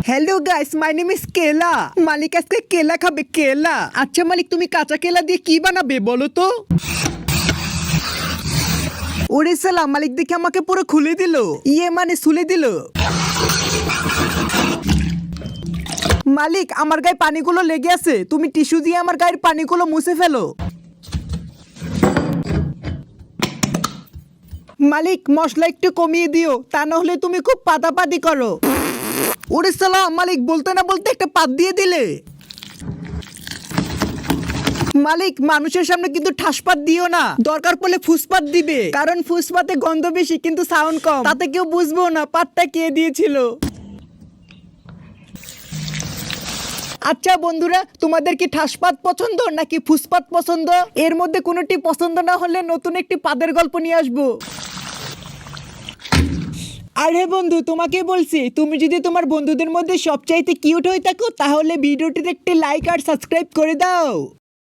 Hello guys, my name is কেলা। মালিক আজকে কেলা খাবে, কেলা। আচ্ছা মালিক, তুমি কাঁচা কেলা দিয়ে কি বানাবে বলো তো? ওরে সালাম, মালিক দেখে আমাকে পুরো খুলে দিল, মানে সুলে দিল। মালিক, আমার গায়ে পানিগুলো লেগে আছে, তুমি টিস্যু দিয়ে আমার গায়ের পানিগুলো মুছে ফেলো। মালিক, মশলা একটু কমিয়ে দিও, তা না হলে তুমি খুব পাতাপাতি করো। ওরে সালাম, মালিক বলতে না বলতে একটা পাত দিয়ে দিলে। মালিক, মানুষের সামনে কিন্তু ঠাসপাত দিও না, দরকার পড়লে ফুসপাত দিবে, কারণ ফুসপাতে গন্ধ বেশি কিন্তু সাউন্ড কম, তাতে কেউ বুঝবো না পাতটা কে দিয়েছিল। আচ্ছা বন্ধুরা, তোমাদের কি ঠাসপাত পছন্দ নাকি ফুসপাত পছন্দ? এর মধ্যে কোনোটি পছন্দ না হলে নতুন একটি পাদের গল্প নিয়ে আসবো। আরে বন্ধু, তোমাকে বলছি, তুমি যদি তোমার বন্ধুদের মধ্যে সবচাইতে কিউট হয়ে থাকো তাহলে ভিডিওটিতে একটি লাইক আর সাবস্ক্রাইব করে দাও।